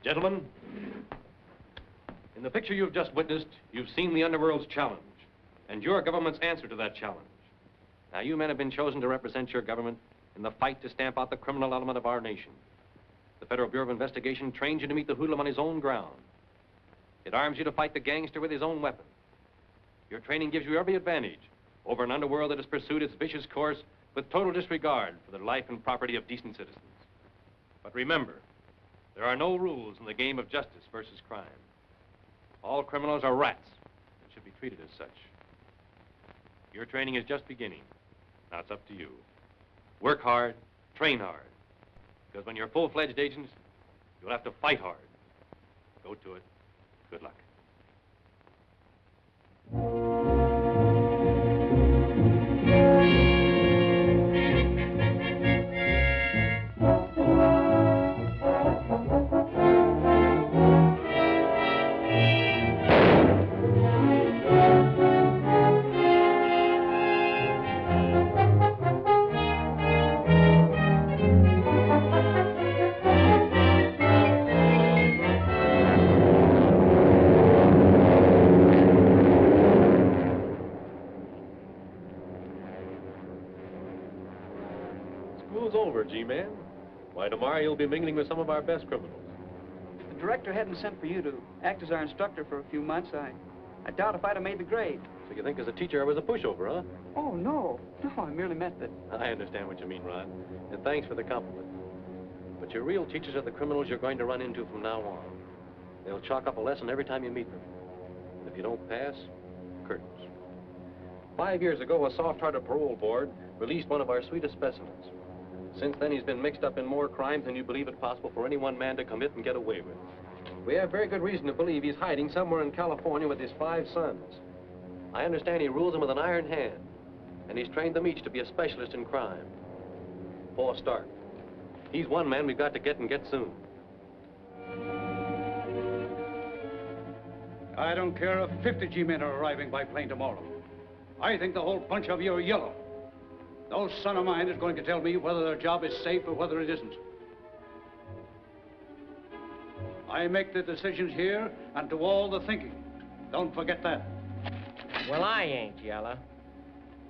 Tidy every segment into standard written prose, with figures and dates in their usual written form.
Gentlemen, in the picture you've just witnessed, you've seen the underworld's challenge and your government's answer to that challenge. Now, you men have been chosen to represent your government in the fight to stamp out the criminal element of our nation. The Federal Bureau of Investigation trains you to meet the hoodlum on his own ground. It arms you to fight the gangster with his own weapon. Your training gives you every advantage over an underworld that has pursued its vicious course with total disregard for the life and property of decent citizens. But remember, there are no rules in the game of justice versus crime. All criminals are rats and should be treated as such. Your training is just beginning. Now it's up to you. Work hard, train hard. Because when you're full-fledged agents, you'll have to fight hard. Go to it. Good luck. G-Man. Why, tomorrow you'll be mingling with some of our best criminals. If the director hadn't sent for you to act as our instructor for a few months, I doubt if I'd have made the grade. So you think as a teacher I was a pushover, huh? Oh, no. No, I merely meant that. I understand what you mean, Ron. And thanks for the compliment. But your real teachers are the criminals you're going to run into from now on. They'll chalk up a lesson every time you meet them. And if you don't pass, curtains. 5 years ago, a soft-hearted parole board released one of our sweetest specimens. Since then, he's been mixed up in more crimes than you believe it possible for any one man to commit and get away with. We have very good reason to believe he's hiding somewhere in California with his 5 sons. I understand he rules them with an iron hand, and he's trained them each to be a specialist in crime. Paul Stark. He's one man we've got to get and get soon. I don't care if 50 G-men are arriving by plane tomorrow. I think the whole bunch of you are yellow. No son of mine is going to tell me whether their job is safe or whether it isn't. I make the decisions here and do all the thinking. Don't forget that. Well, I ain't yellow.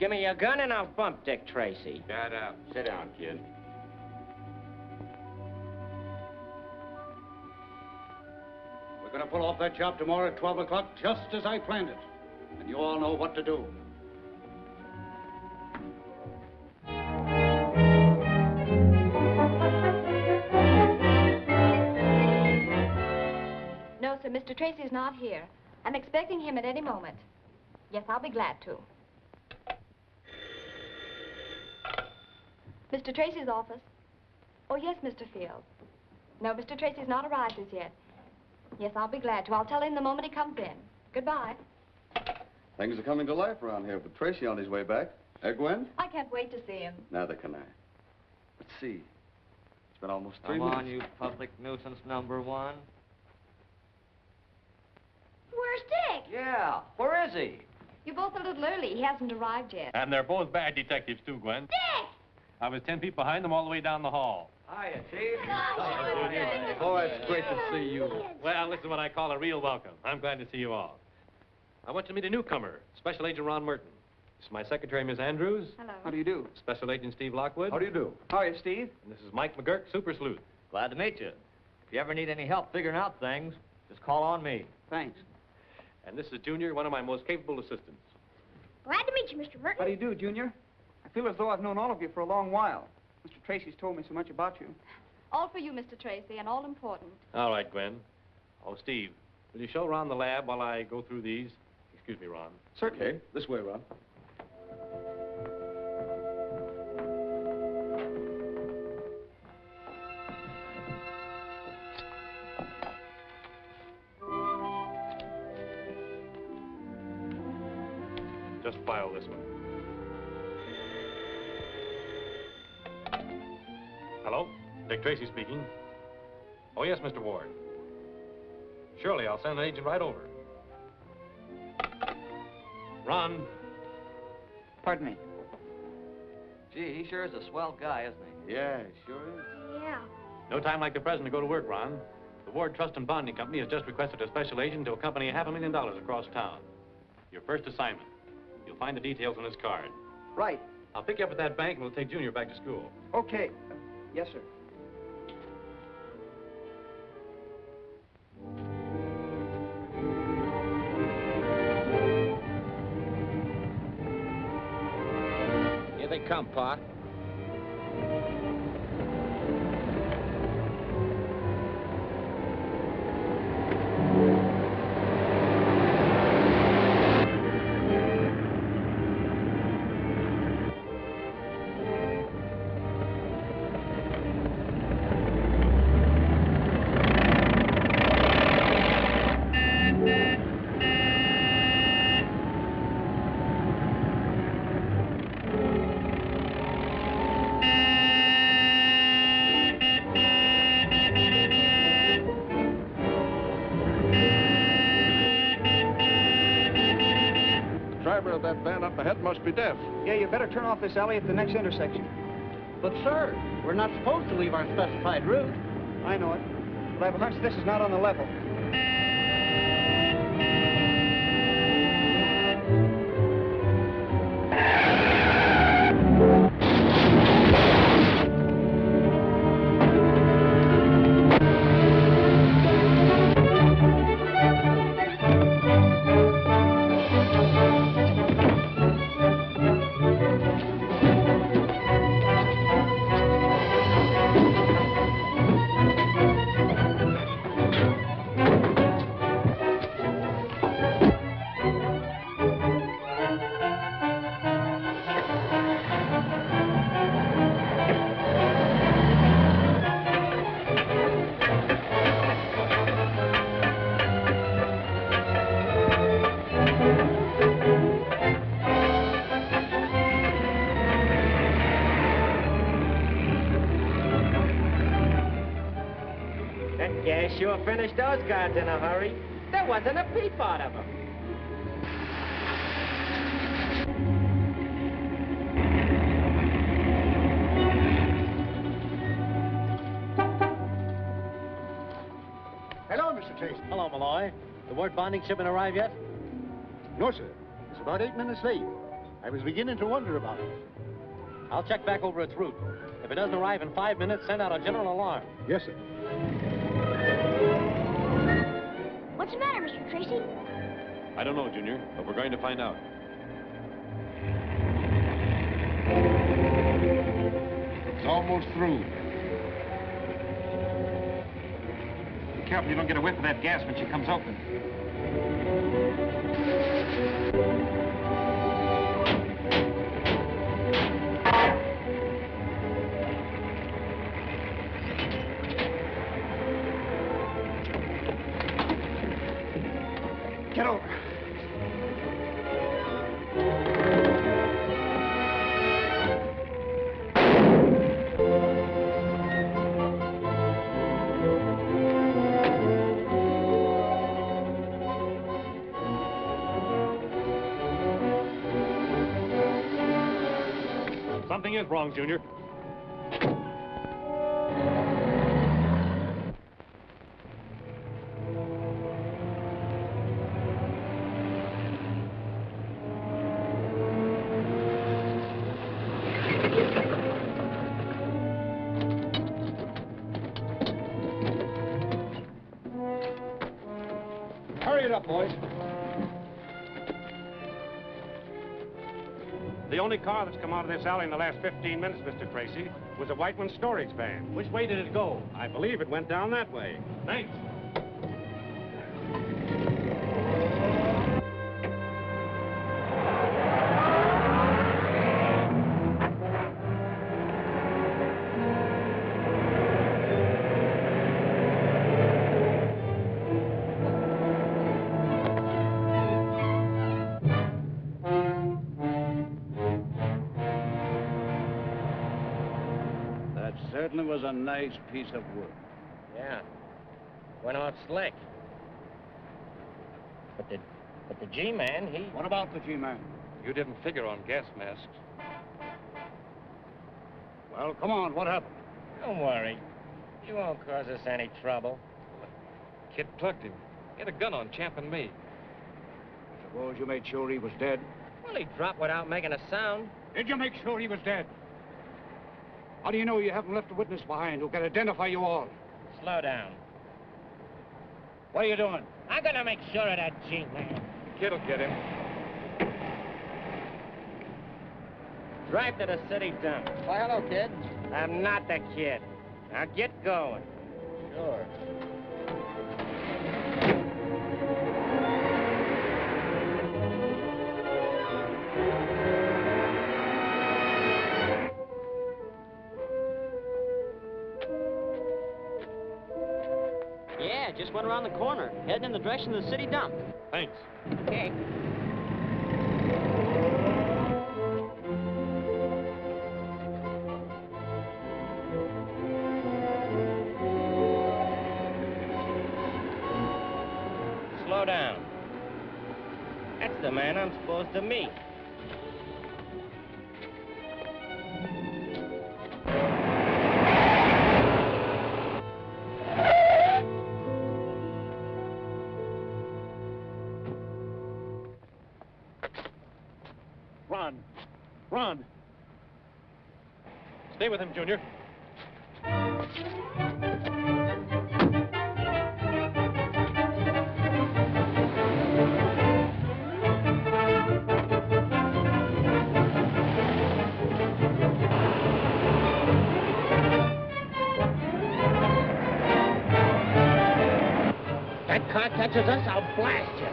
Give me your gun and I'll bump Dick Tracy. Shut up. Sit down, kid. We're going to pull off that job tomorrow at 12 o'clock, just as I planned it. And you all know what to do. No, sir, Mr. Tracy's not here. I'm expecting him at any moment. Yes, I'll be glad to. Mr. Tracy's office? Oh, yes, Mr. Field. No, Mr. Tracy's not arrived as yet. Yes, I'll be glad to. I'll tell him the moment he comes in. Goodbye. Things are coming to life around here with Tracy on his way back. Eh, Gwen? I can't wait to see him. Neither can I. Let's see. It's been almost 3 minutes. Come on, you public nuisance number 1. Where's Dick? Yeah, where is he? You're both a little early. He hasn't arrived yet. And they're both bad detectives, too, Gwen. Dick! I was 10 feet behind them all the way down the hall. Hiya, Chief. Oh, it's great to see you. Well, this is what I call a real welcome. I'm glad to see you all. I want you to meet a newcomer, Special Agent Ron Merton. This is my secretary, Miss Andrews. Hello. How do you do? Special Agent Steve Lockwood. How do you do? How are you, Steve? And this is Mike McGurk, Super Sleuth. Glad to meet you. If you ever need any help figuring out things, just call on me. Thanks. And this is Junior, one of my most capable assistants. Glad to meet you, Mr. Merton. How do you do, Junior? I feel as though I've known all of you for a long while. Mr. Tracy's told me so much about you. All for you, Mr. Tracy, and all important. All right, Gwen. Oh, Steve, will you show Ron the lab while I go through these? Excuse me, Ron. Certainly. Okay, this way, Ron. Just file this one. Hello? Dick Tracy speaking. Oh, yes, Mr. Ward. Surely, I'll send an agent right over. Ron. Pardon me. Gee, he sure is a swell guy, isn't he? Yeah, he sure is. Yeah. No time like the present to go to work, Ron. The Ward Trust and Bonding Company has just requested a special agent to accompany $500,000 across town. Your first assignment. You'll find the details on this card. Right. I'll pick you up at that bank and we'll take Junior back to school. Okay. Yes, sir. Here they come, Pa. That van up ahead must be deaf. Yeah, you better turn off this alley at the next intersection. But, sir, we're not supposed to leave our specified route. I know it, but I have a hunch this is not on the level. Sure finished those guards in a hurry. There wasn't a peep out of them. Hello, Mr. Tracy. Hello, Malloy. The Ward bonding shipment arrived yet? No, sir. It's about 8 minutes late. I was beginning to wonder about it. I'll check back over its route. If it doesn't arrive in 5 minutes, send out a general alarm. Yes, sir. What's the matter, Mr. Tracy? I don't know, Junior, but we're going to find out. It's almost through. Be careful you don't get a whiff of that gas when she comes open. Get over. Something is wrong, Junior. Hurry it up, boys. The only car that's come out of this alley in the last 15 minutes, Mr. Tracy, was a Whiteman storage van. Which way did it go? I believe it went down that way. Thanks. Certainly was a nice piece of work. Yeah. Went off slick. But the G-man, he... What about the G-man? You didn't figure on gas masks. Well, come on, what happened? Don't worry. You won't cause us any trouble. Kid plucked him. He had a gun on Champ and me. Suppose you made sure he was dead? Well, he dropped without making a sound. Did you make sure he was dead? How do you know you haven't left a witness behind who can identify you all? Slow down. What are you doing? I'm gonna make sure of that G-man. The kid'll get him. Drive to the city dump. Why, hello, kid. I'm not the kid. Now get going. Sure. Yeah, just went around the corner, heading in the direction of the city dump. Thanks. Okay. Slow down. That's the man I'm supposed to meet. Run. Run. Stay with him, Junior. That car catches us, I'll blast you.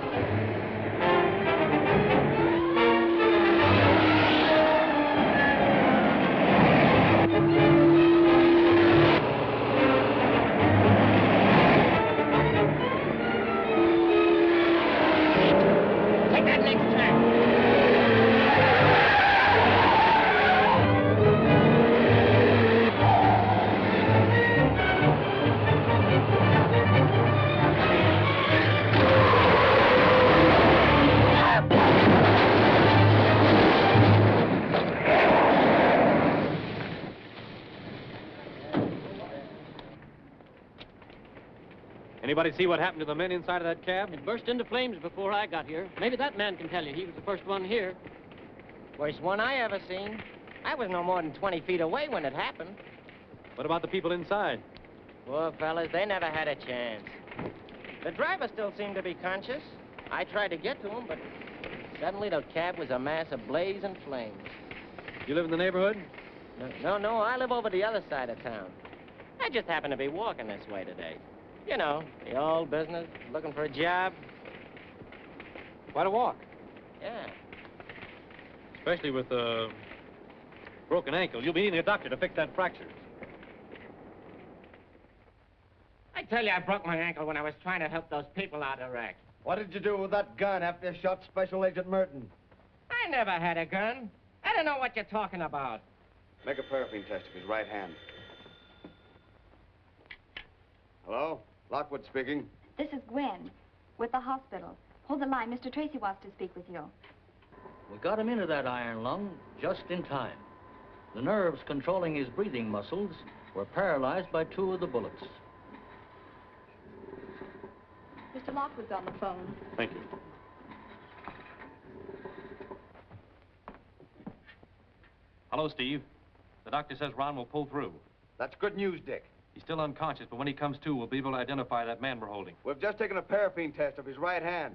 Anybody see what happened to the men inside of that cab? It burst into flames before I got here. Maybe that man can tell you. He was the first one here. Worst one I ever seen. I was no more than 20 feet away when it happened. What about the people inside? Poor fellas, they never had a chance. The driver still seemed to be conscious. I tried to get to him, but suddenly the cab was a mass of blazing flames. You live in the neighborhood? No, I live over the other side of town. I just happened to be walking this way today. You know, the old business, looking for a job. Quite a walk. Yeah. Especially with a broken ankle. You'll be needing a doctor to fix that fracture. I tell you, I broke my ankle when I was trying to help those people out of wreck. What did you do with that gun after you shot Special Agent Merton? I never had a gun. I don't know what you're talking about. Make a paraffin test of his right hand. Hello? Lockwood speaking. This is Gwen, with the hospital. Hold the line. Mr. Tracy wants to speak with you. We got him into that iron lung just in time. The nerves controlling his breathing muscles were paralyzed by 2 of the bullets. Mr. Lockwood's on the phone. Thank you. Hello, Steve. The doctor says Ron will pull through. That's good news, Dick. He's still unconscious, but when he comes to, we'll be able to identify that man we're holding. We've just taken a paraffin test of his right hand.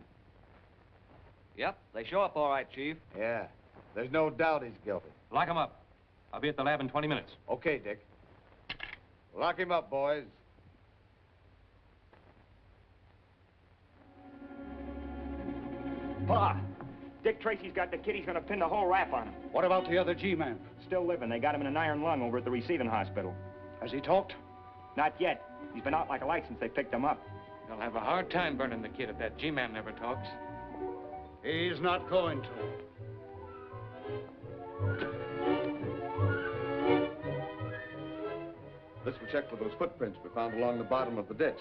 Yep, they show up all right, Chief. Yeah, there's no doubt he's guilty. Lock him up. I'll be at the lab in 20 minutes. Okay, Dick. Lock him up, boys. Pa, Dick Tracy's got the kid. He's gonna pin the whole rap on him. What about the other G-man? Still living. They got him in an iron lung over at the receiving hospital. Has he talked? Not yet. He's been out like a light since they picked him up. They'll have a hard time burning the kid if that G-man never talks. He's not going to. This will check for those footprints we found along the bottom of the ditch.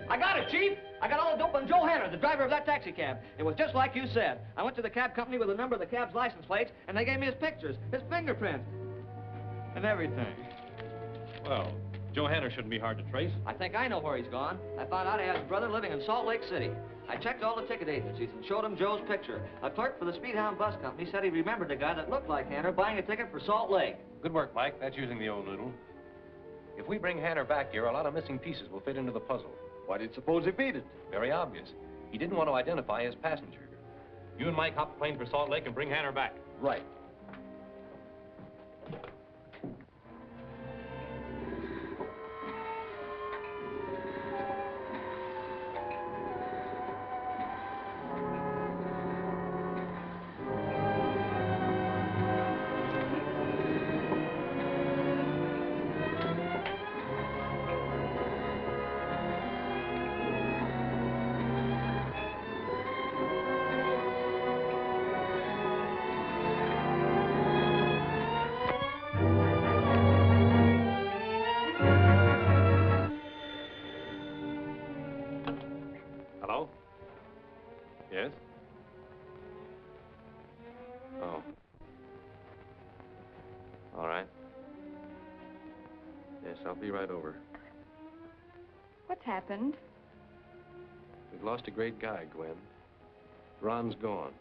I got it, Chief. I got all the dope on Joe Hanner, the driver of that taxi cab. It was just like you said. I went to the cab company with the number of the cab's license plates, and they gave me his pictures, his fingerprints, and everything. Well, Joe Hanner shouldn't be hard to trace. I think I know where he's gone. I found out he has a brother living in Salt Lake City. I checked all the ticket agencies and showed him Joe's picture. A clerk for the Speedhound Bus Company said he remembered a guy that looked like Hanner buying a ticket for Salt Lake. Good work, Mike. That's using the old noodle. If we bring Hanner back here, a lot of missing pieces will fit into the puzzle. Why do you suppose he beat it? Very obvious. He didn't want to identify his passenger. You and Mike hop the plane for Salt Lake and bring Hanner back. Right. Hello? Yes? Oh. All right. Yes, I'll be right over. What's happened? We've lost a great guy, Gwen. Ron's gone.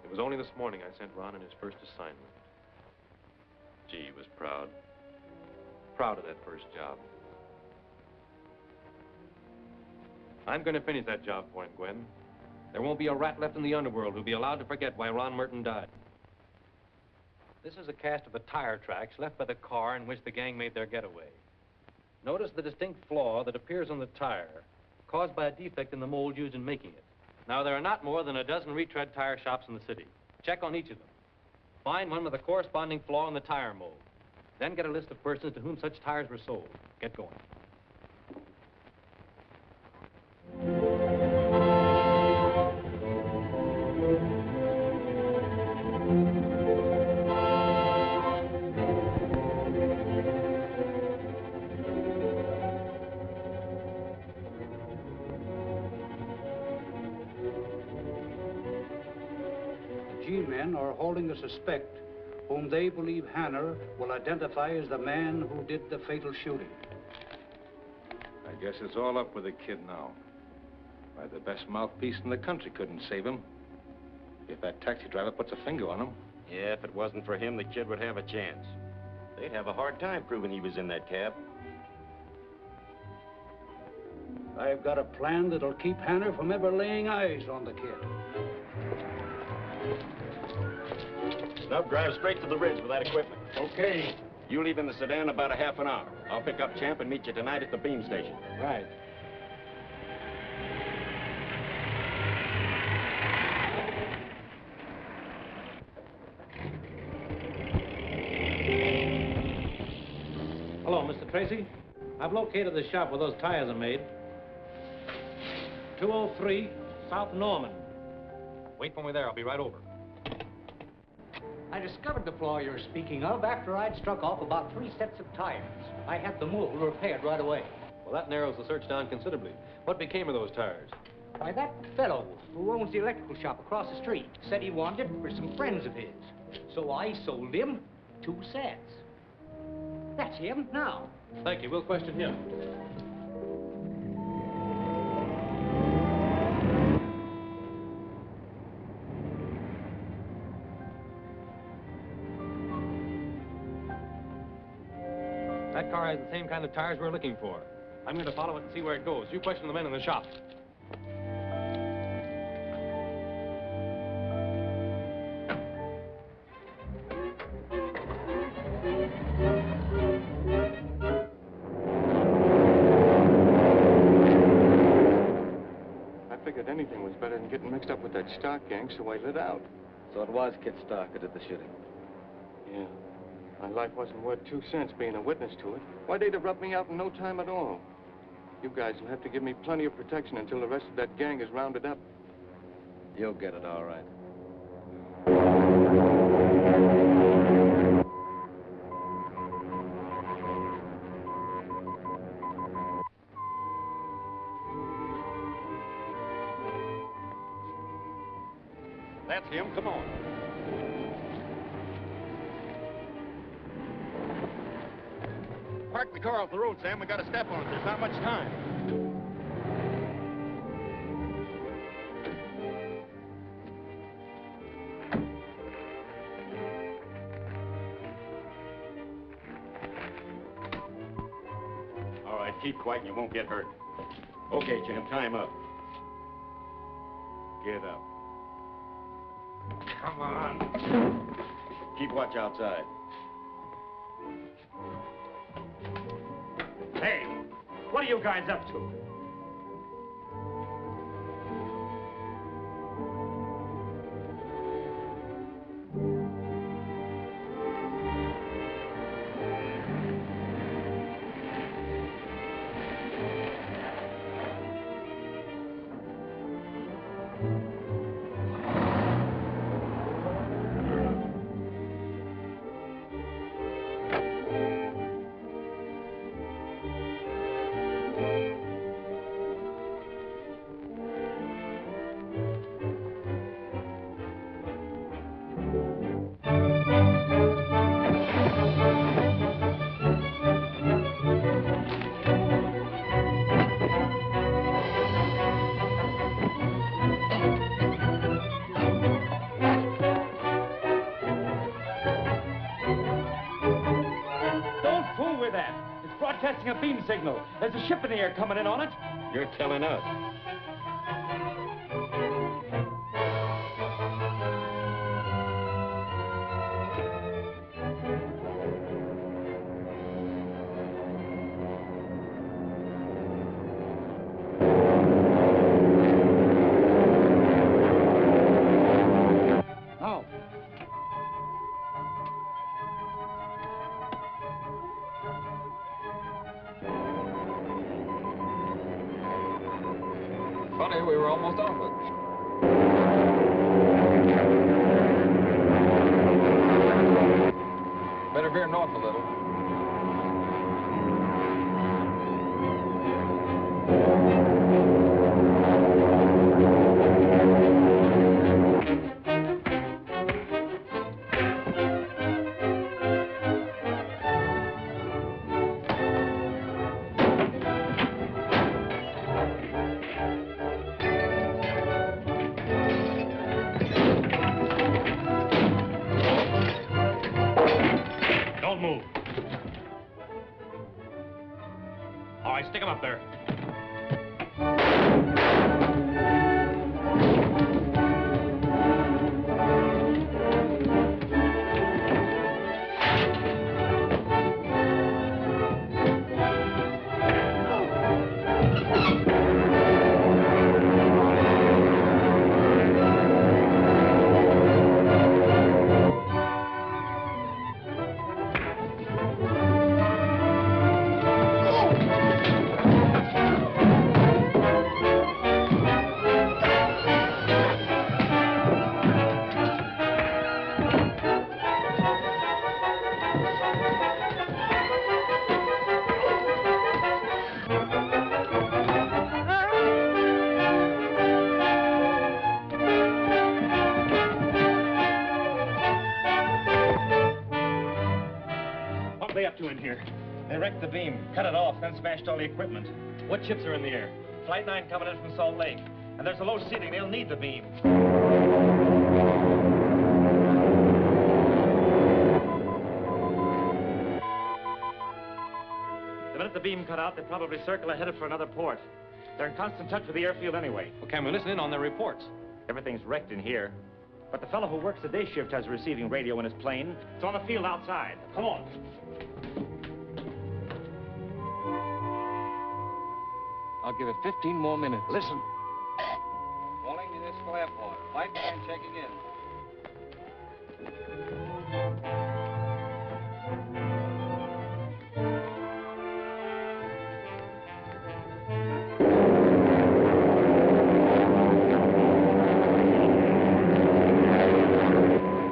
It was only this morning I sent Ron on his first assignment. Gee, he was proud. Proud of that first job. I'm going to finish that job for him, Gwen. There won't be a rat left in the underworld who'll be allowed to forget why Ron Merton died. This is a cast of the tire tracks left by the car in which the gang made their getaway. Notice the distinct flaw that appears on the tire, caused by a defect in the mold used in making it. Now, there are not more than a dozen retread tire shops in the city. Check on each of them. Find one with a corresponding flaw in the tire mold. Then get a list of persons to whom such tires were sold. Get going. G-men are holding a suspect whom they believe Hanner will identify as the man who did the fatal shooting. I guess it's all up with the kid now. Why, the best mouthpiece in the country couldn't save him. If that taxi driver puts a finger on him. Yeah, if it wasn't for him, the kid would have a chance. They'd have a hard time proving he was in that cab. I've got a plan that'll keep Hanner from ever laying eyes on the kid. Snub, drive straight to the ridge with that equipment. Okay. You leave in the sedan about a half an hour. I'll pick up Champ and meet you tonight at the beam station. Right. Hello, Mr. Tracy. I've located the shop where those tires are made. 203 South Norman. Wait for me there. I'll be right over. I discovered the flaw you're speaking of after I'd struck off about 3 sets of tires. I had the mold repaired right away. Well, that narrows the search down considerably. What became of those tires? Why, that fellow who owns the electrical shop across the street said he wanted it for some friends of his. So I sold him 2 sets. That's him now. Thank you. We'll question him. That car has the same kind of tires we're looking for. I'm going to follow it and see where it goes. You question the men in the shop. I figured anything was better than getting mixed up with that stock gang, so I lit out. So it was Kit Stark who did the shooting. Yeah. My life wasn't worth 2 cents being a witness to it. Why, they'd have rubbed me out in no time at all. You guys will have to give me plenty of protection until the rest of that gang is rounded up. You'll get it all right. That taxi him. Come on. Park the car off the road, Sam. We got to step on it. There's not much time. All right, keep quiet and you won't get hurt. Okay, champ, time up. Get up. Come on. Keep watch outside. Hey, what are you guys up to? Broadcasting a beam signal. There's a ship in the air coming in on it. You're telling us. Funny, we were almost off it. Better veer north a little. Stick him up there. What are they up to in here? They wrecked the beam, cut it off, then smashed all the equipment. What ships are in the air? Flight 9 coming in from Salt Lake. And there's a low ceiling. They'll need the beam. The minute the beam cut out, they probably circle and headed for another port. They're in constant touch with the airfield anyway. Well, can we listen in on their reports? Everything's wrecked in here. But the fellow who works the day shift has a receiving radio in his plane. It's on the field outside. Come on. I'll give it 15 more minutes. Listen. Calling municipal airport. Flight 9 checking in.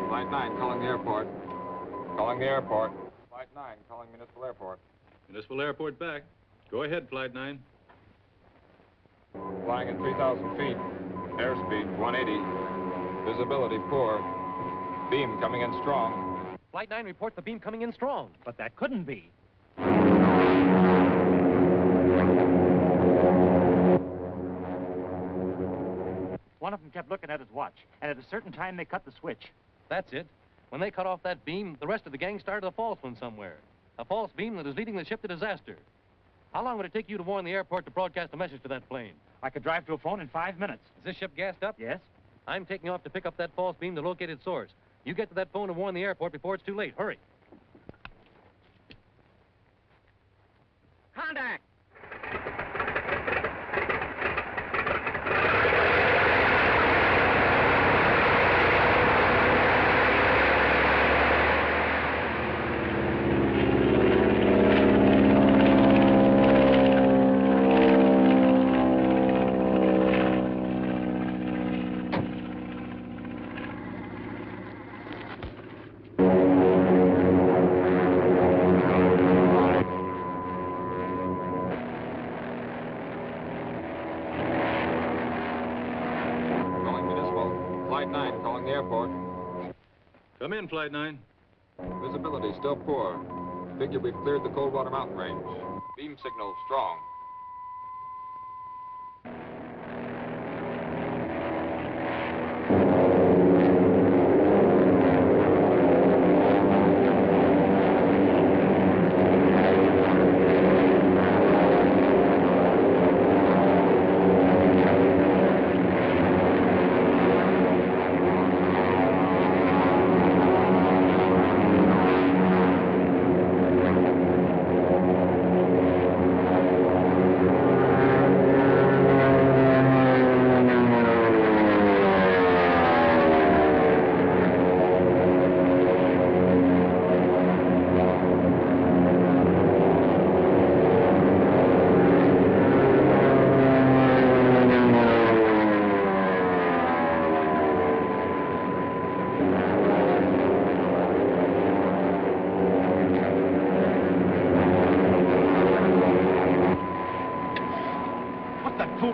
Flight 9 calling the airport. Calling the airport. Flight 9 calling municipal airport. Municipal airport back. Go ahead, Flight 9. Flying at 3,000 feet. Airspeed 180. Visibility poor. Beam coming in strong. Flight 9 reports the beam coming in strong. But that couldn't be. One of them kept looking at his watch, and at a certain time they cut the switch. That's it. When they cut off that beam, the rest of the gang started a false one somewhere. A false beam that is leading the ship to disaster. How long would it take you to warn the airport to broadcast a message to that plane? I could drive to a phone in 5 minutes. Is this ship gassed up? Yes. I'm taking off to pick up that false beam to locate its source. You get to that phone and warn the airport before it's too late. Hurry. Contact! Come in, Flight 9. Visibility still poor. Figure we've cleared the Coldwater Mountain Range. Beam signal strong.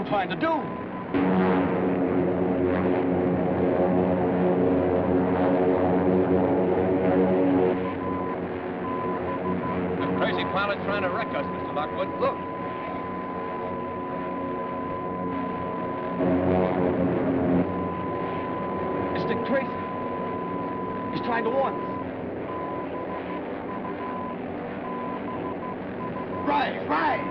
Trying to do? The crazy pilot trying to wreck us, Mr. Lockwood. Look. It's Dick Tracy. He's trying to warn us. Rise, rise!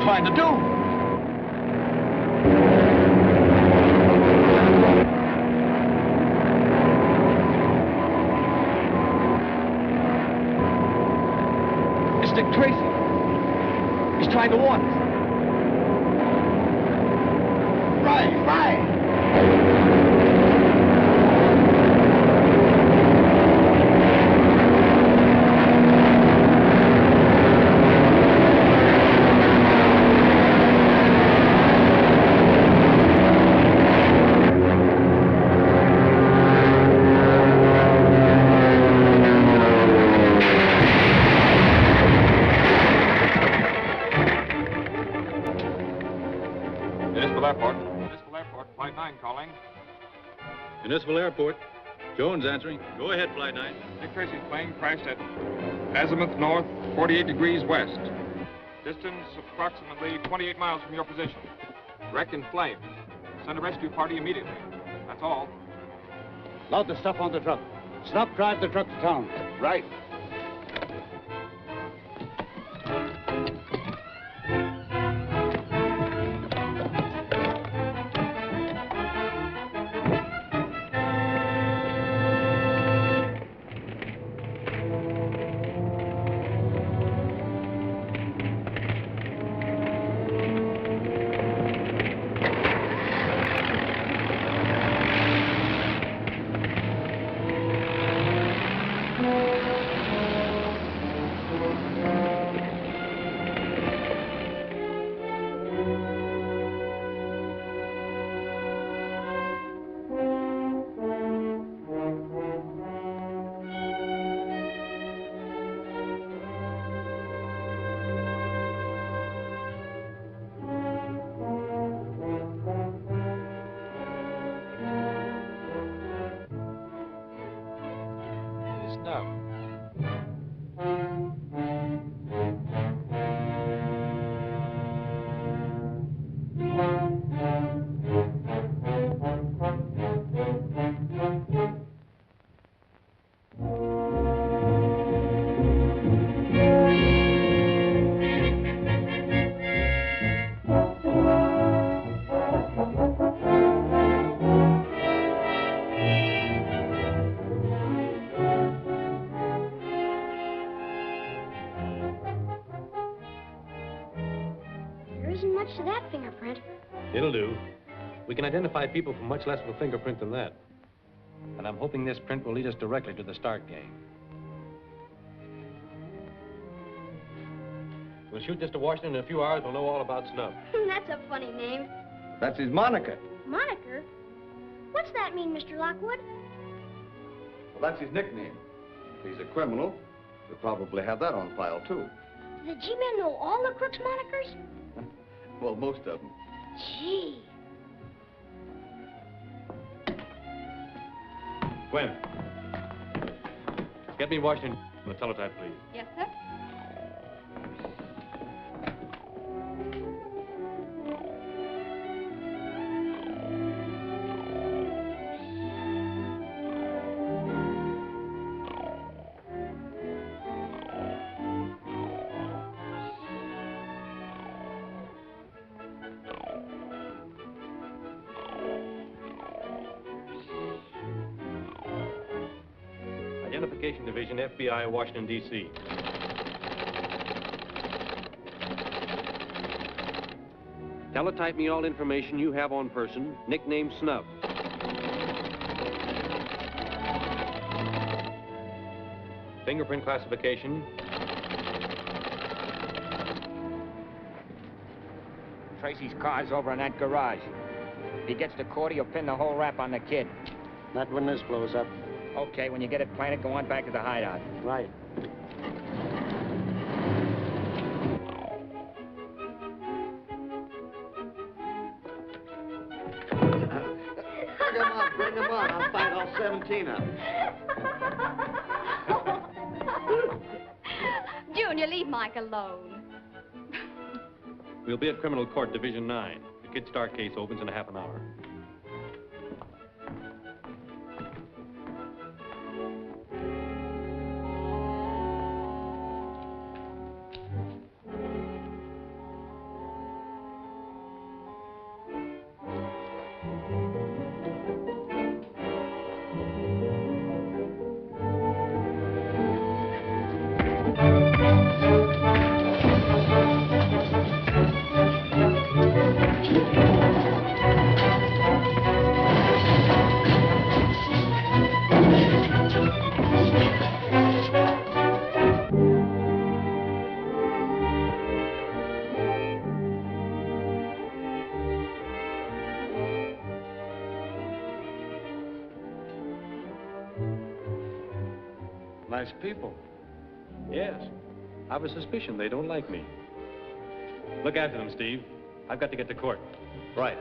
Trying to do? It's Dick Tracy. He's trying to warn us. Right, right. Municipal Airport. Jones answering. Go ahead, Flight 9. Dick Tracy's plane crashed at azimuth north, 48 degrees west. Distance approximately 28 miles from your position. Wreck in flames. Send a rescue party immediately. That's all. Load the stuff on the truck. Stop, drive the truck to town. Right. It'll do. We can identify people from much less of a fingerprint than that. And I'm hoping this print will lead us directly to the Stark gang. We'll shoot this to Washington in a few hours. We'll know all about Snub. That's a funny name. That's his moniker. Moniker? What's that mean, Mr. Lockwood? Well, that's his nickname. If he's a criminal, we'll probably have that on file, too. The G-men know all the crooks' monikers? Well, most of them. Gee. Gwen, get me Washington on the teletype, please. Yes, sir. Identification Division, FBI, Washington, D.C. Teletype me all information you have on person, nickname Snub. Fingerprint classification. Tracy's car's over in that garage. If he gets to court, he'll pin the whole rap on the kid. Not when this blows up. Okay, when you get it planted, go on back to the hideout. Right. Bring him on. I'll fight all 17 of them. Junior, leave Mike alone. We'll be at Criminal Court, Division 9. The Kid Stark case opens in a half an hour. Nice people. Yes. I've a suspicion they don't like me. Look after them, Steve. I've got to get to court. Right.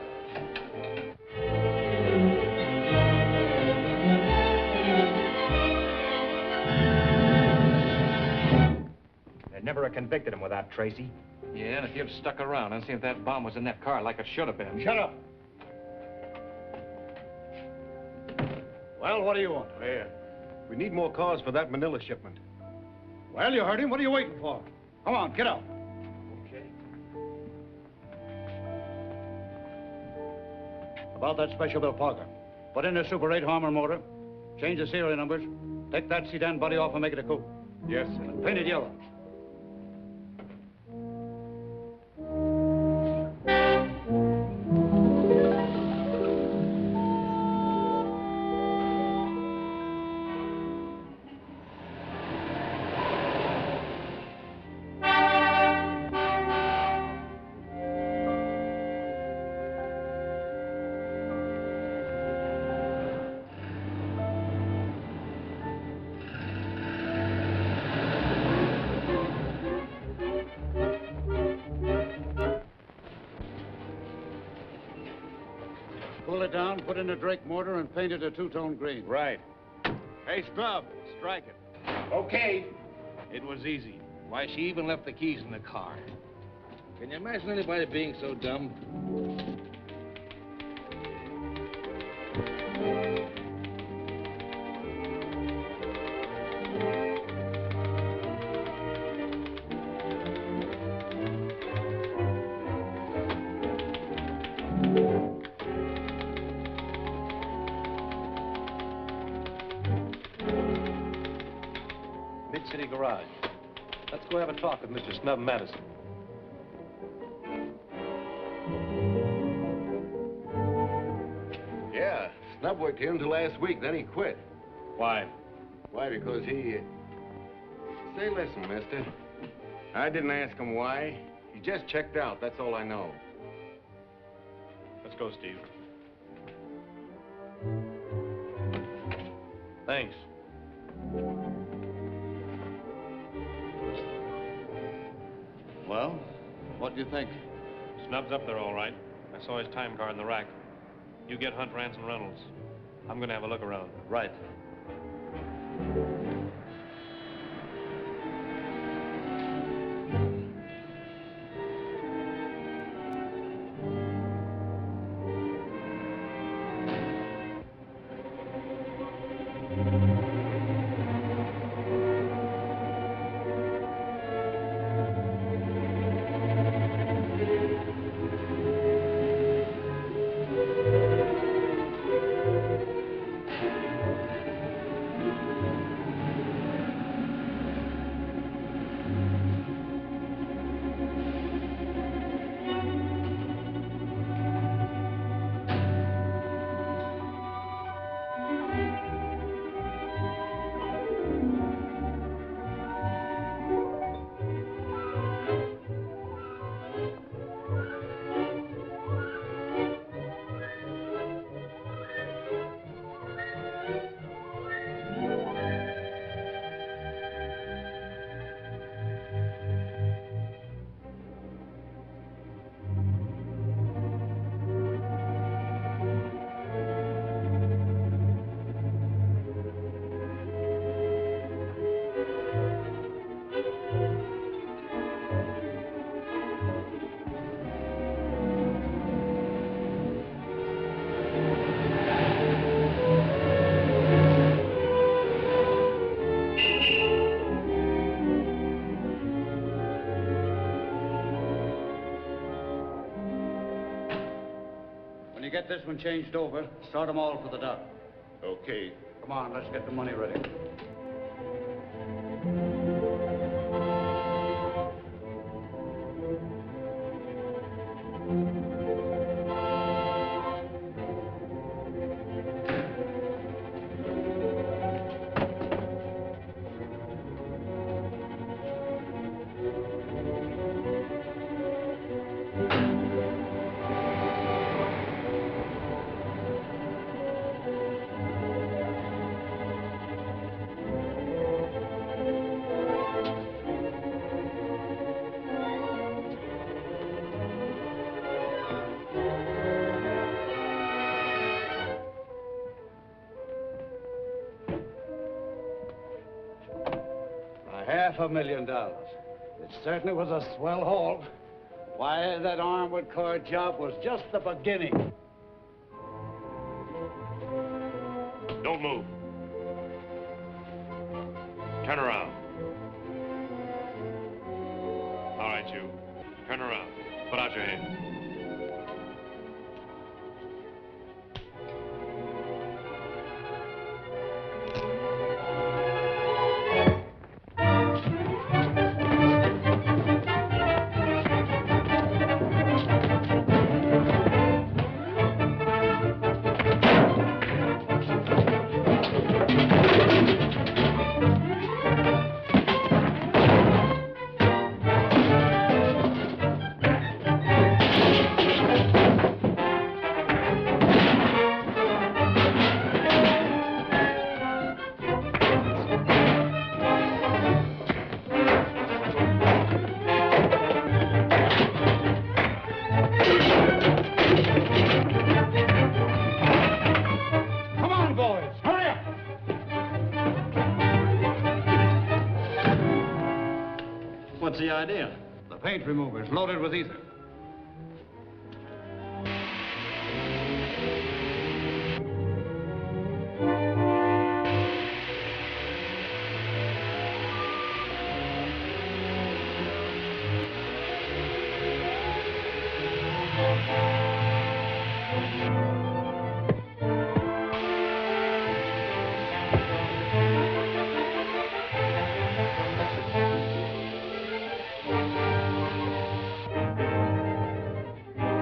They'd never have convicted him without Tracy. Yeah, and if you'd stuck around and seen if that bomb was in that car like it should have been. Shut up. Well, what do you want? Here. We need more cars for that Manila shipment. Well, you heard him. What are you waiting for? Come on, get out. Okay. About that special bill Parker. Put in a Super 8 Harmer motor. Change the serial numbers. Take that sedan body off and make it a coupe. Yes, sir. And paint it yellow. Pull it down, put in a Drake mortar, and paint it a two-tone green. Right. Hey, Snub, strike it. Okay. It was easy. Why, she even left the keys in the car. Can you imagine anybody being so dumb? Mid-City Garage. Let's go have a talk with Mr. Snub Madison. Snub worked here until last week, then he quit. Why? Why? Because he... Say, listen, mister. I didn't ask him why. He just checked out, that's all I know. Let's go, Steve. Thanks. Well, what do you think? Snub's up there all right. I saw his time card in the rack. You get Hunt, Rance, and Reynolds. I'm gonna have a look around. Right. You get this one changed over, start them all for the dock. Okay. Come on, let's get the money ready. $500,000. It certainly was a swell haul. Why, that armored car job was just the beginning. Don't move. Turn around. All right, you. Turn around. Put out your hands. What's the idea? The paint removers loaded with ether.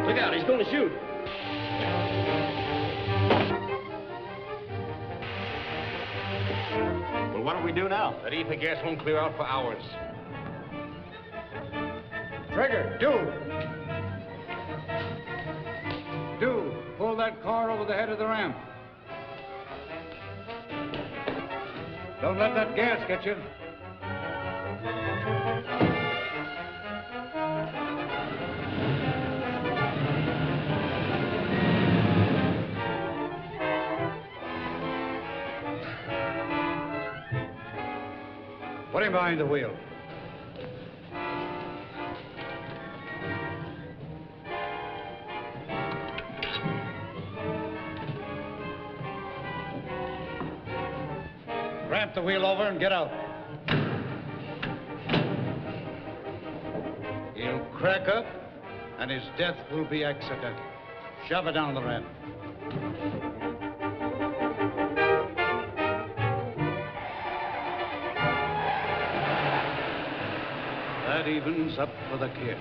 Look out, he's going to shoot. do now? That ether gas won't clear out for hours. Trigger, dude! Dude, pull that car over the head of the ramp. Don't let that gas get you. Put him behind the wheel. Ramp the wheel over and get out. He'll crack up, and his death will be accidental. Shove it down the ramp. That evens up for the kid.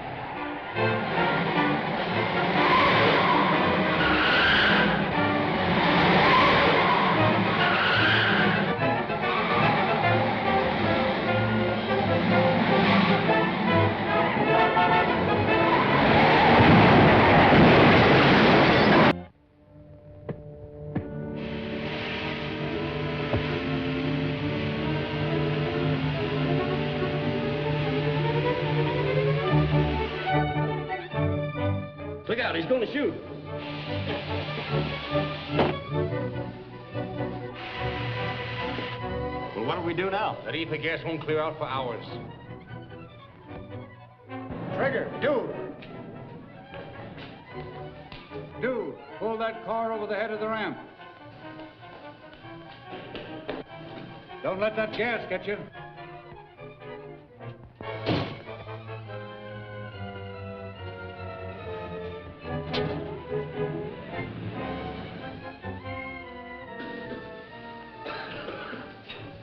Look out, he's going to shoot. Well, what do we do now? That ether gas won't clear out for hours. Trigger, dude! Dude, pull that car over the head of the ramp. Don't let that gas get you.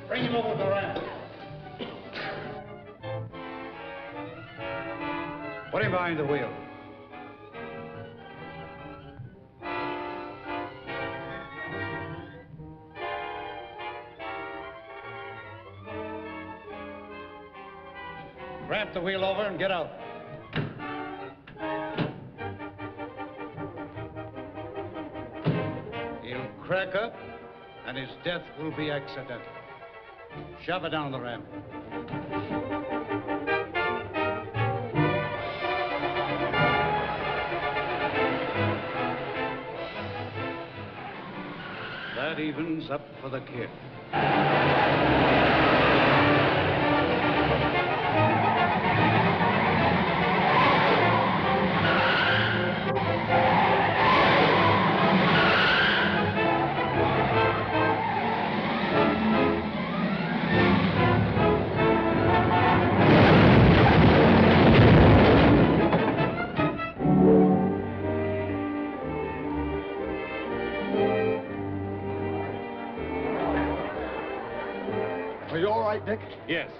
Bring him over the ramp. Put him behind the wheel. Ramp the wheel over and get out. He'll crack up, and his death will be accidental. Shove it down the ramp. That evens up for the kid. Are you all right, Dick? Yes.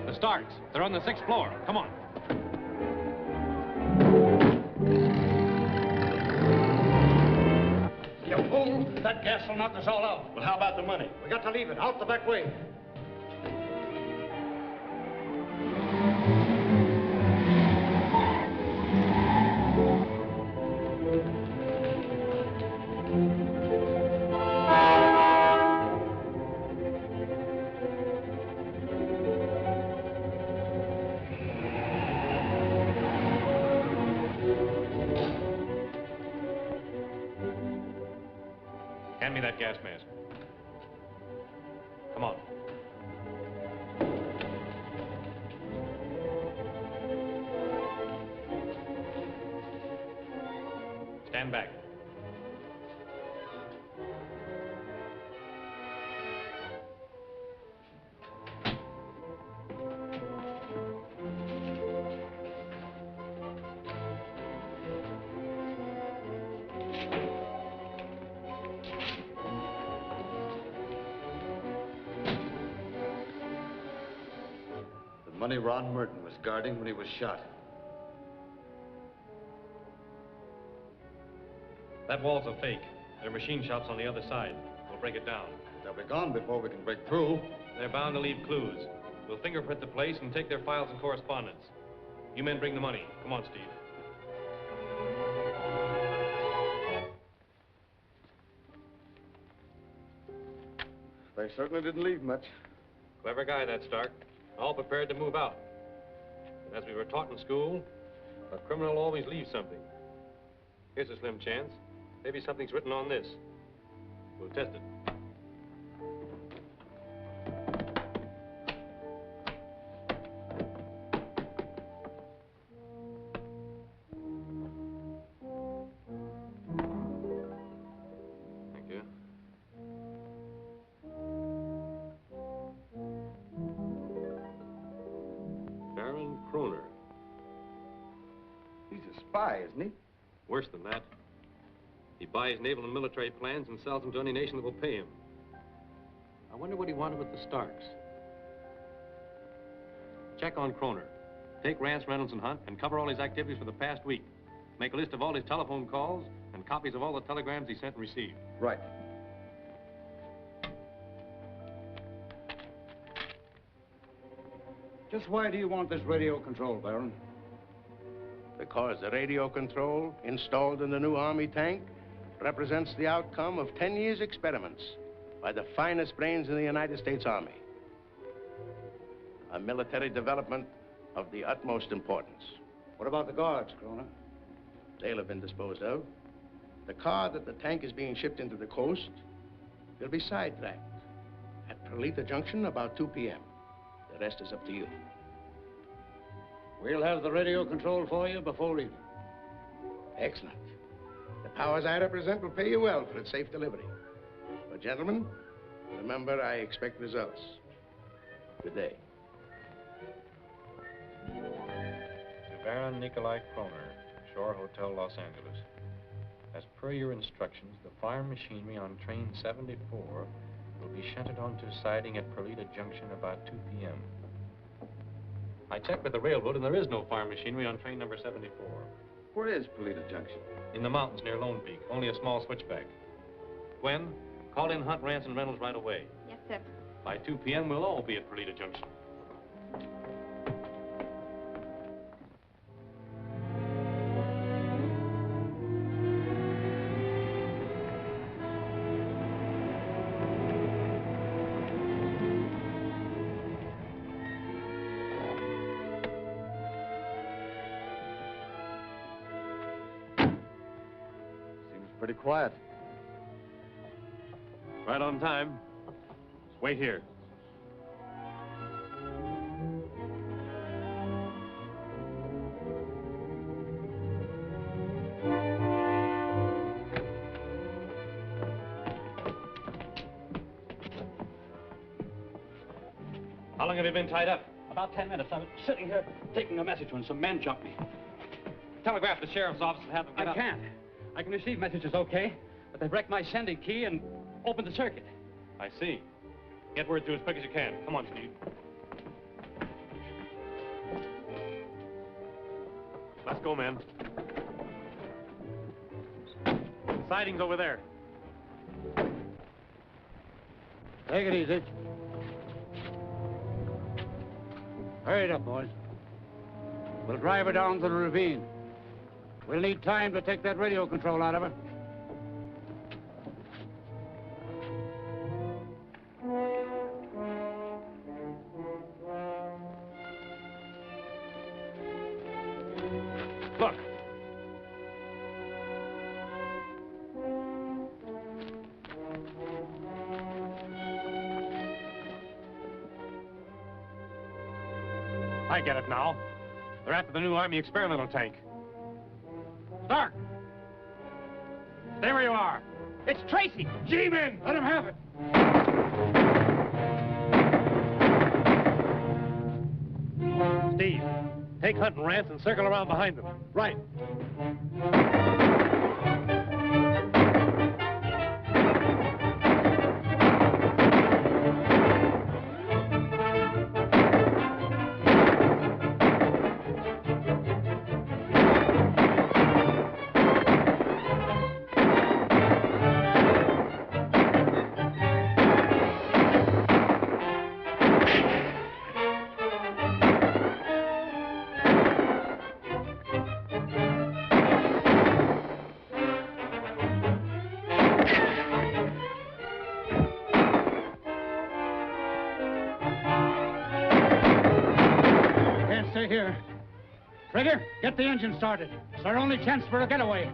The Starks. They're on the 6th floor. Come on. You fool! That gas will knock us all out. Well, how about the money? We got to leave it. Out the back way. Hand me that gas mask. Come on. Stand back. Money Ron Merton was guarding when he was shot. That wall's a fake. There are machine shops on the other side. We'll break it down. They'll be gone before we can break through. They're bound to leave clues. We'll fingerprint the place and take their files and correspondence. You men bring the money. Come on, Steve. They certainly didn't leave much. Clever guy, that Stark. All prepared to move out. But as we were taught in school, a criminal always leaves something. Here's a slim chance. Maybe something's written on this. We'll test it. Thank you. Baron Kroner. He's a spy, isn't he? Worse than that. He buys naval and military plans and sells them to any nation that will pay him. I wonder what he wanted with the Starks. Check on Kroner. Take Rance, Reynolds, and Hunt and cover all his activities for the past week. Make a list of all his telephone calls and copies of all the telegrams he sent and received. Right. Just why do you want this radio control, Baron? Because the radio control installed in the new Army tank represents the outcome of 10 years' experiments by the finest brains in the United States Army. A military development of the utmost importance. What about the guards, Kroner? They'll have been disposed of. The car that the tank is being shipped into the coast will be sidetracked at Perlita Junction about 2 p.m. The rest is up to you. We'll have the radio control for you before evening. Excellent. The powers I represent will pay you well for its safe delivery. But gentlemen, remember I expect results. Good day. To Baron Nikolai Kroner, Shore Hotel, Los Angeles. As per your instructions, the farm machinery on train 74 will be shunted onto siding at Perlita Junction about 2 p.m. I checked with the railroad, and there is no farm machinery on train number 74. Where is Perlita Junction? In the mountains near Lone Peak. Only a small switchback. Gwen, call in Hunt, Rance, and Reynolds right away. Yes, sir. By 2 p.m., we'll all be at Perlita Junction. Pretty quiet. Right on time. Just wait here. How long have you been tied up? About 10 minutes. I was sitting here taking a message when some men jumped me. Telegraph the sheriff's office and have them get up. I can't. I can receive messages okay, but they've wrecked my sending key and opened the circuit. I see. Get word through as quick as you can. Come on, Steve. Let's go, men. The siding's over there. Take it easy. Hurry it up, boys. We'll drive her down to the ravine. We'll need time to take that radio control out of her. Look. I get it now. They're after the new Army experimental tank. Stark! Stay where you are. It's Tracy! G-men! Let him have it! Steve, take Hunt and Rance and circle around behind them. Right. Trigger, get the engine started. It's our only chance for a getaway.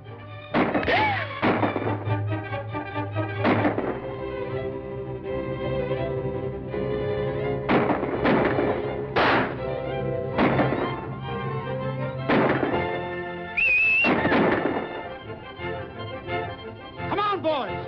Come on, boys.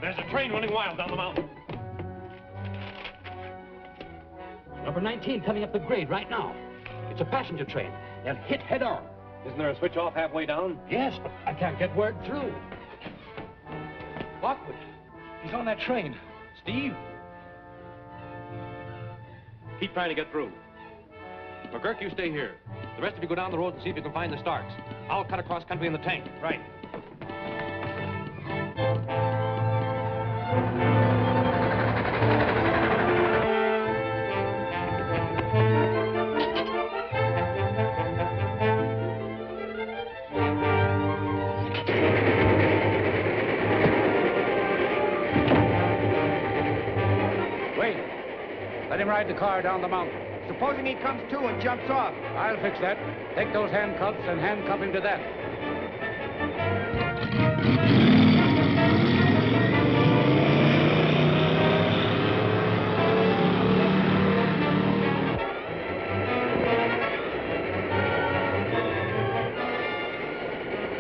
There's a train running wild down the mountain. Number 19 coming up the grade right now. It's a passenger train. They'll hit head on. Isn't there a switch off halfway down? Yes, but I can't get word through. Lockwood. He's on that train. Steve? Keep trying to get through. McGurk, you stay here. The rest of you go down the road and see if you can find the Starks. I'll cut across country in the tank. Right. Wait. Let him ride the car down the mountain. Supposing he comes to and jumps off. I'll fix that. Take those handcuffs and handcuff him to that.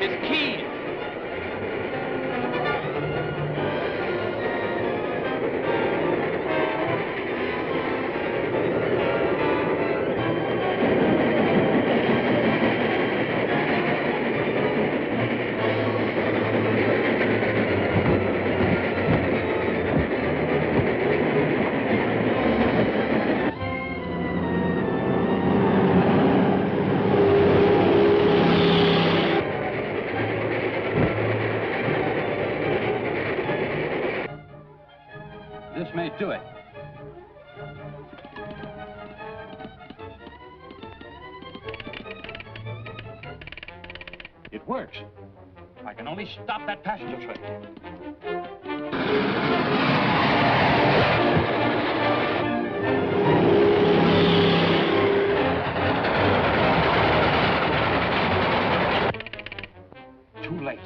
His keys! This may do it. It works. I can only stop that passenger train. Too late.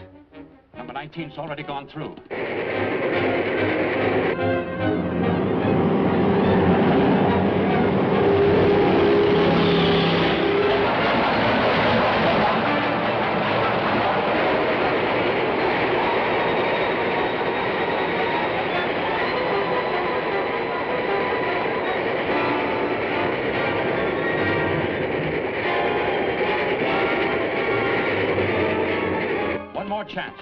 Number 19's already gone through. One more chance.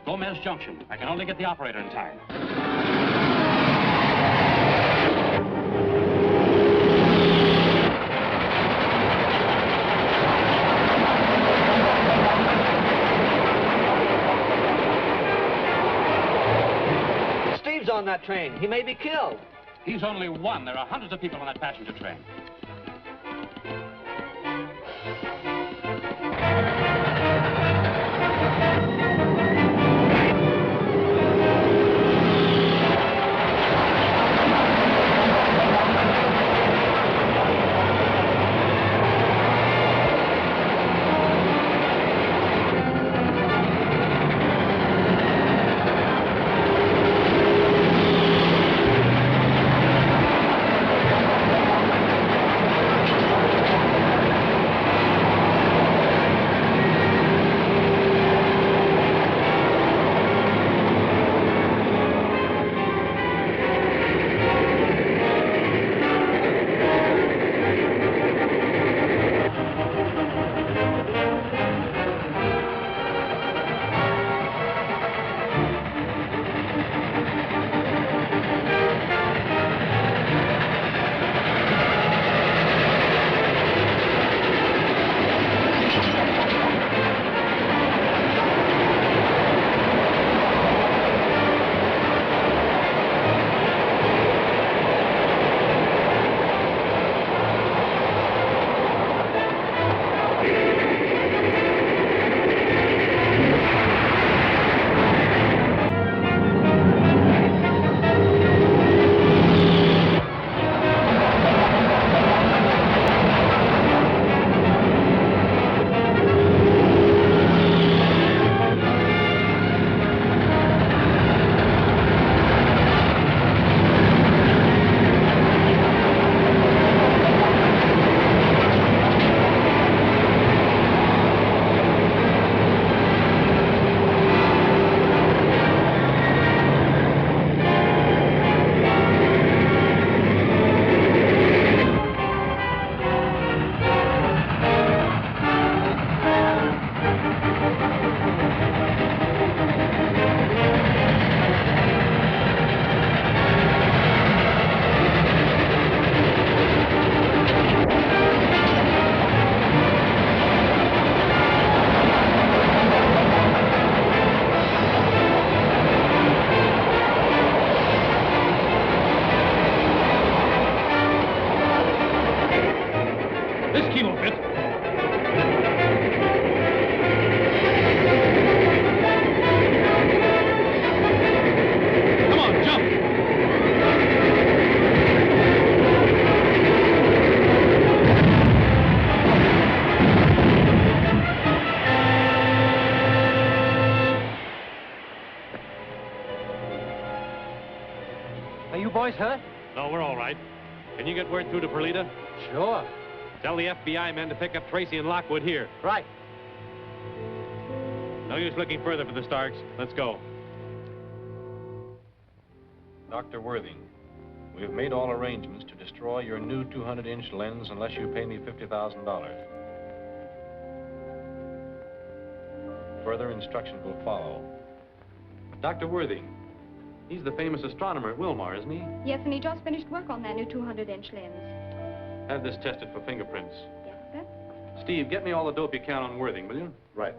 Gomez Junction. I can only get the operator in time. Steve's on that train. He may be killed. He's only one. There are hundreds of people on that passenger train. Are you boys hurt? No, we're all right. Can you get word through to Perlita? Sure. Tell the FBI men to pick up Tracy and Lockwood here. Right. No use looking further for the Starks. Let's go. Dr. Worthing, we have made all arrangements to destroy your new 200-inch lens unless you pay me $50,000. Further instructions will follow. Dr. Worthing, he's the famous astronomer at Wilmar, isn't he? Yes, and he just finished work on that new 200-inch lens. Have this tested for fingerprints. Yes, sir. Steve, get me all the dope you can on Worthing, will you? Right.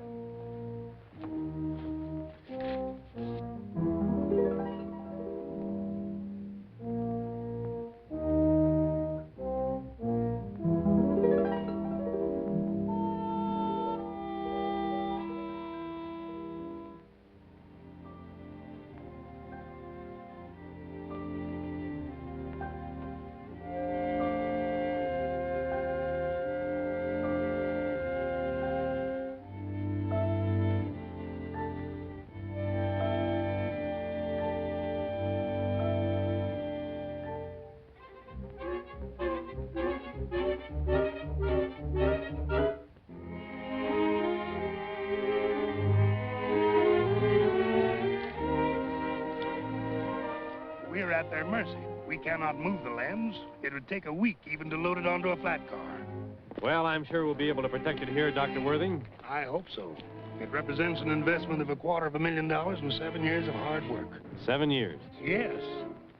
We're at their mercy. We cannot move the lens. It would take a week even to load it onto a flat car. Well, I'm sure we'll be able to protect it here, Dr. Worthing. I hope so. It represents an investment of $250,000 and 7 years of hard work. 7 years. Yes.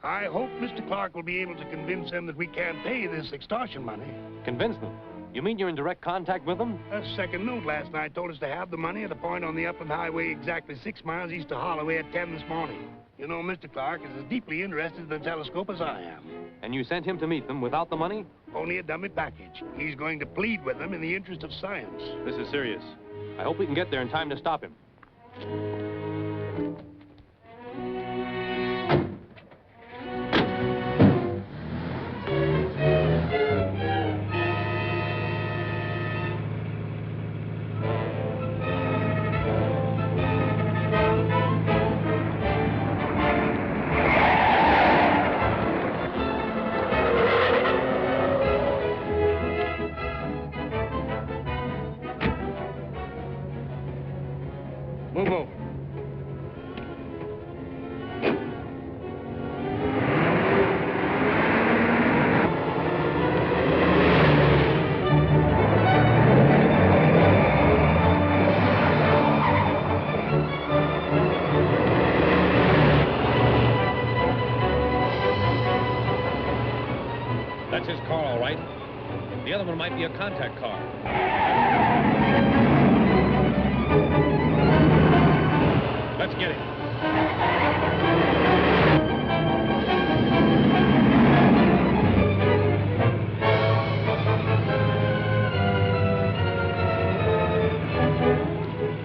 I hope Mr. Clark will be able to convince them that we can't pay this extortion money. Convince them? You mean you're in direct contact with them? A second note last night told us to have the money at a point on the Upland Highway exactly 6 miles east of Holloway at 10 this morning. You know, Mr. Clark is as deeply interested in the telescope as I am. And you sent him to meet them without the money? Only a dummy package. He's going to plead with them in the interest of science. This is serious. I hope we can get there in time to stop him. Move over. That's his car, all right. The other one might be a contact car. Let's get it.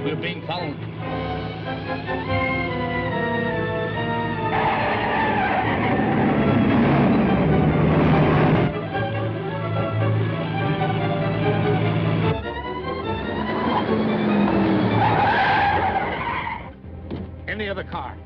We're being followed. In the other car.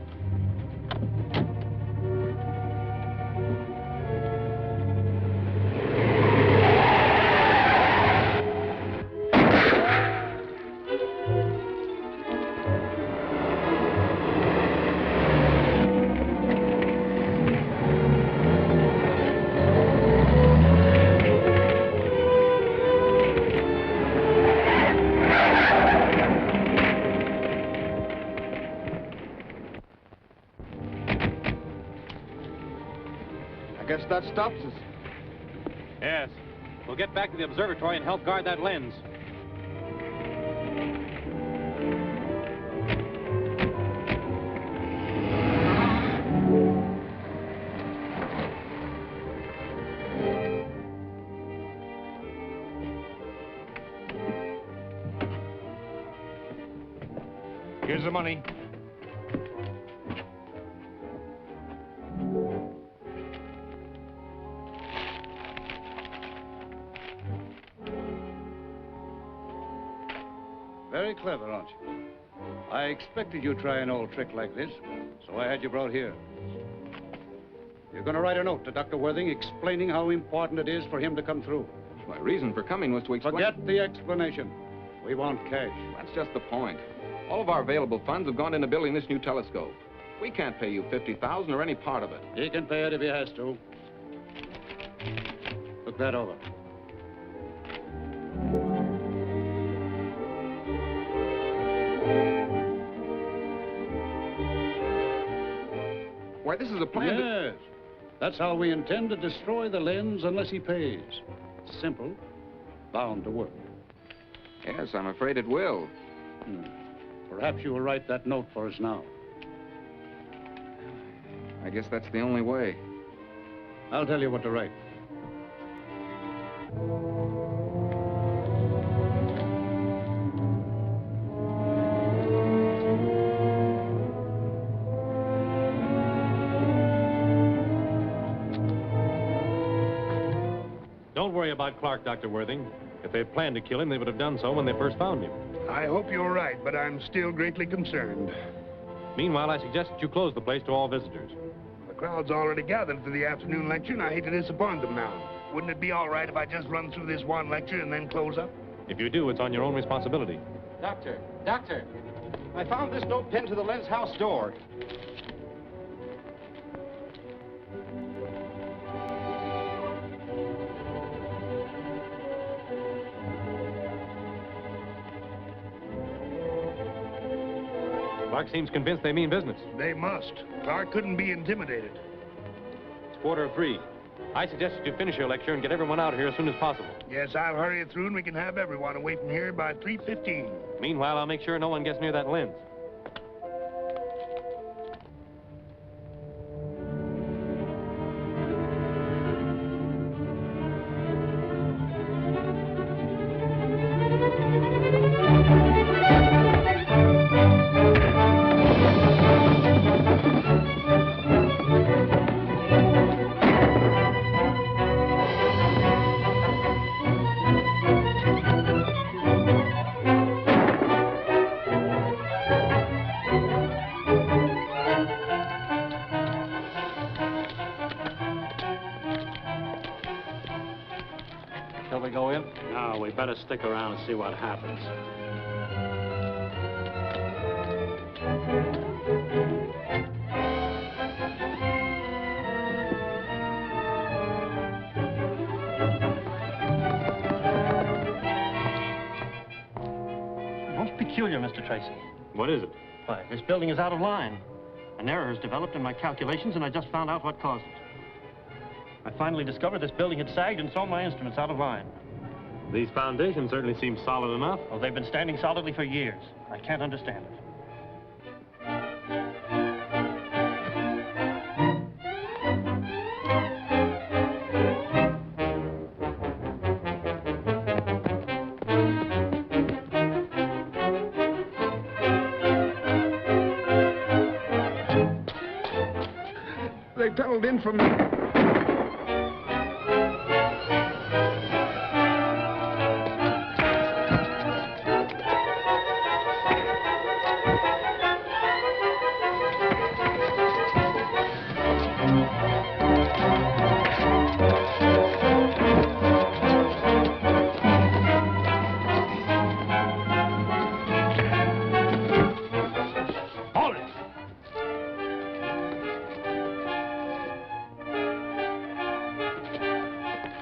Guess that stops us. Yes. We'll get back to the observatory and help guard that lens. Here's the money. Very clever, aren't you? I expected you'd try an old trick like this, so I had you brought here. You're going to write a note to Dr. Worthing explaining how important it is for him to come through. My reason for coming was to explain... Forget the explanation. We want cash. That's just the point. All of our available funds have gone into building this new telescope. We can't pay you $50,000 or any part of it. He can pay it if he has to. Look that over. Why, this is a plan Yes. That's how we intend to destroy the lens unless he pays. Simple. Bound to work. Yes, I'm afraid it will. Perhaps you will write that note for us now. I guess that's the only way. I'll tell you what to write. Don't worry about Clark, Dr. Worthing. If they had planned to kill him, they would have done so when they first found him. I hope you're right, but I'm still greatly concerned. Meanwhile, I suggest that you close the place to all visitors. The crowd's already gathered for the afternoon lecture, and I hate to disappoint them now. Wouldn't it be all right if I just run through this one lecture and then close up? If you do, it's on your own responsibility. Doctor, I found this note pinned to the Lynne's house door. Clark seems convinced they mean business. They must. Clark couldn't be intimidated. It's 3:15. I suggest that you finish your lecture and get everyone out of here as soon as possible. Yes, I'll hurry it through, and we can have everyone away from here by 3:15. Meanwhile, I'll make sure no one gets near that lens. Shall we go in? No, we better stick around and see what happens. Most peculiar, Mr. Tracy. What is it? Why, this building is out of line. An error has developed in my calculations, and I just found out what caused it. I finally discovered this building had sagged and thrown my instruments out of line. These foundations certainly seem solid enough. Oh, they've been standing solidly for years. I can't understand it. They tunneled in from the...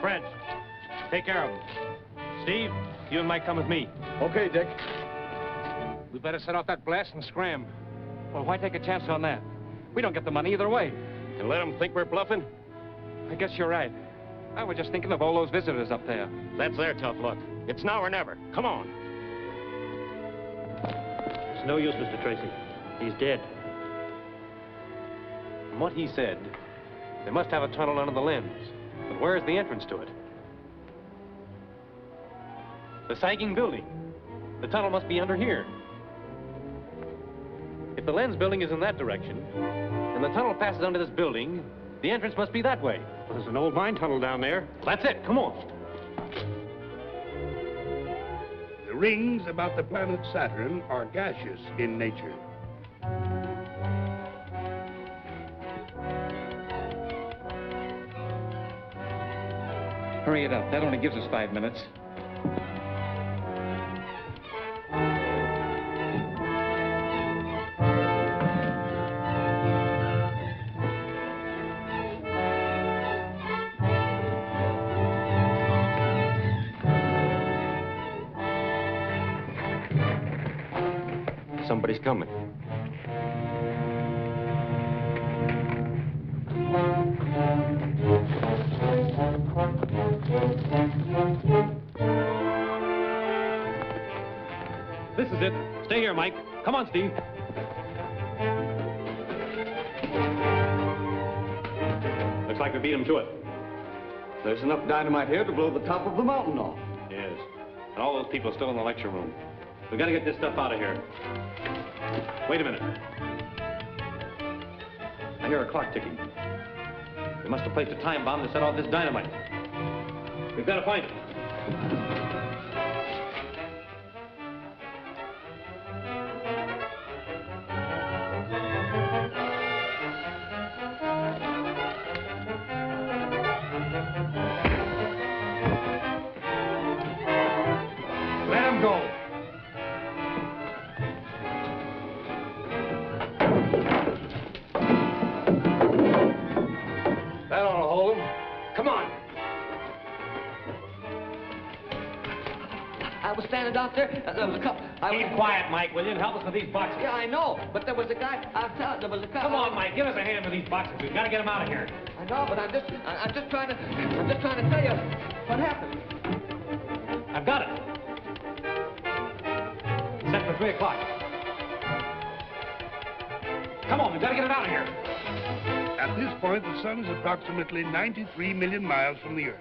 Fred, take care of them. Steve, you and Mike come with me. Okay, Dick. We better set off that blast and scram. Well, why take a chance on that? We don't get the money either way. And let them think we're bluffing? I guess you're right. I was just thinking of all those visitors up there. That's their tough luck. It's now or never. Come on. It's no use, Mr. Tracy. He's dead. From what he said, they must have a tunnel under the lens. But where's the entrance to it? The sagging building. The tunnel must be under here. If the lens building is in that direction, and the tunnel passes under this building, the entrance must be that way. There's an old mine tunnel down there. That's it. Come on. The rings about the planet Saturn are gaseous in nature. Hurry it up. That only gives us 5 minutes. Somebody's coming. This is it. Stay here, Mike. Come on, Steve. Looks like we beat him to it. There's enough dynamite here to blow the top of the mountain off. Yes. And all those people are still in the lecture room. We've got to get this stuff out of here. Wait a minute. I hear a clock ticking. They must have placed a time bomb to set off this dynamite. We've got to find it. Let him go. That ought to hold him. Come on. I was standing out there, there was a couple. Keep quiet, Mike, will you? And help us with these boxes. Yeah, I know, but there was a guy, I'm telling you, there was a couple. Come on, Mike, give us a hand with these boxes. We've got to get them out of here. I know, but I'm just trying to tell you what happened. I've got it. Set for 3 o'clock. Come on, we've got to get it out of here. At this point, the sun is approximately 93 million miles from the Earth.